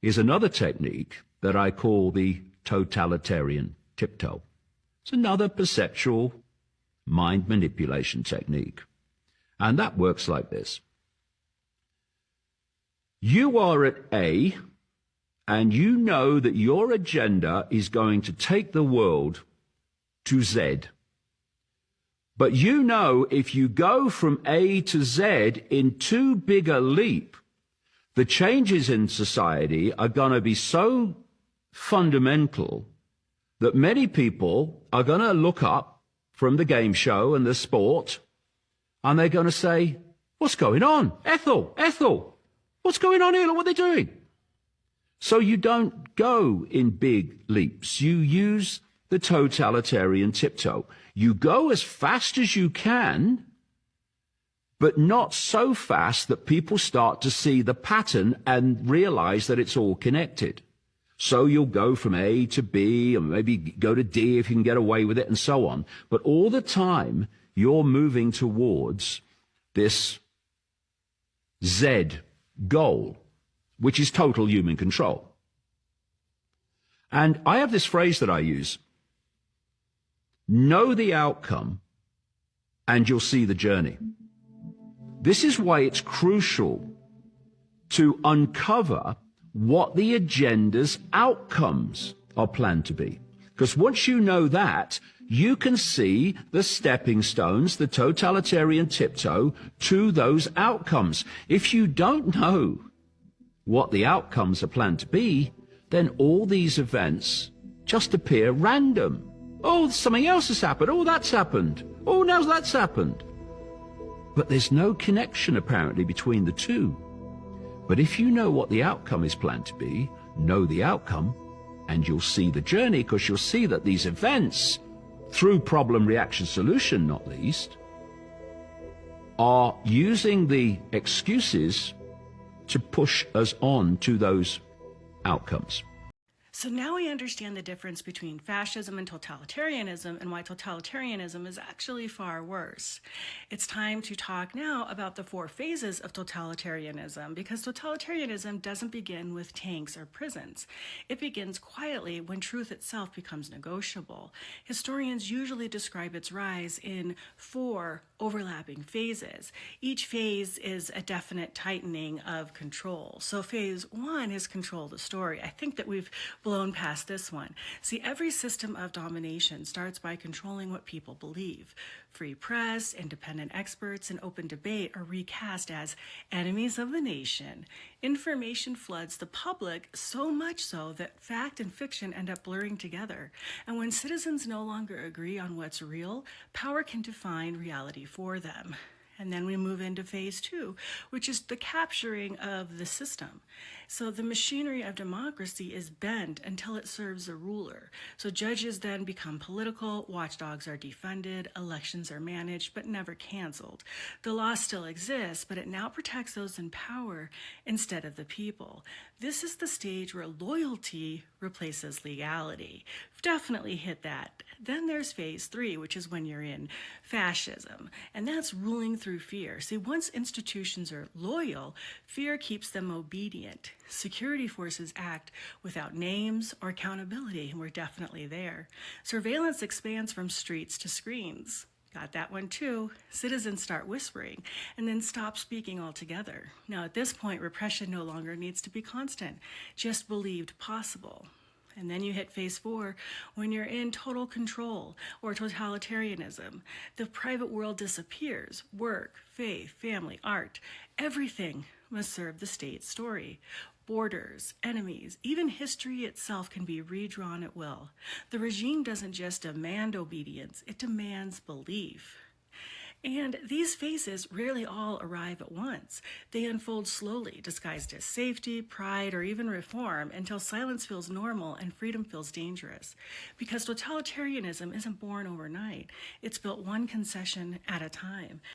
is another technique that I call the totalitarian tiptoe. It's another perceptual mind manipulation technique. And that works like this. You are at A, and you know that your agenda is going to take the world to Z. But you know if you go from A to Z in too big a leap, the changes in society are going to be so fundamental that many people are going to look up from the game show and the sport, and they're going to say, what's going on? Ethel, what's going on here? Look what they're doing. So you don't go in big leaps. You use the totalitarian tiptoe. You go as fast as you can, but not so fast that people start to see the pattern and realize that it's all connected. So you'll go from A to B, and maybe go to D if you can get away with it, and so on. But all the time, you're moving towards this Z goal, which is total human control. And I have this phrase that I use: know the outcome, and you'll see the journey. This is why it's crucial to uncover what the agenda's outcomes are planned to be. Because once you know that, you can see the stepping stones, the totalitarian tiptoe to those outcomes. If you don't know what the outcomes are planned to be, then all these events just appear random. Oh, something else has happened. Oh, that's happened. Oh, now that's happened. But there's no connection apparently between the two. But if you know what the outcome is planned to be, know the outcome, and you'll see the journey, because you'll see that these events, through problem, reaction, solution not least, are using the excuses to push us on to those outcomes. So now we understand the difference between fascism and totalitarianism, and why totalitarianism is actually far worse. It's time to talk now about the 4 phases of totalitarianism, because totalitarianism doesn't begin with tanks or prisons. It begins quietly when truth itself becomes negotiable. Historians usually describe its rise in 4 overlapping phases. Each phase is a definite tightening of control. So phase 1 is control the story. I think that we've blown past this one. See, every system of domination starts by controlling what people believe. Free press, independent experts, and open debate are recast as enemies of the nation. Information floods the public, so much so that fact and fiction end up blurring together. And when citizens no longer agree on what's real, power can define reality for them. And then we move into phase 2, which is the capturing of the system. So the machinery of democracy is bent until it serves a ruler. So judges then become political, watchdogs are defunded, elections are managed but never canceled. The law still exists, but it now protects those in power instead of the people. This is the stage where loyalty replaces legality. We've definitely hit that. Then there's phase 3, which is when you're in fascism, and that's ruling through fear. See, once institutions are loyal, fear keeps them obedient. Security forces act without names or accountability, and we're definitely there. Surveillance expands from streets to screens. Got that one too. Citizens start whispering and then stop speaking altogether. Now at this point, repression no longer needs to be constant, just believed possible. And then you hit phase 4 when you're in total control or totalitarianism. The private world disappears. Work, faith, family, art, everything must serve the state's story. Borders, enemies, even history itself can be redrawn at will. The regime doesn't just demand obedience, it demands belief. And these phases rarely all arrive at once. They unfold slowly, disguised as safety, pride, or even reform, until silence feels normal and freedom feels dangerous. Because totalitarianism isn't born overnight. It's built one concession at a time.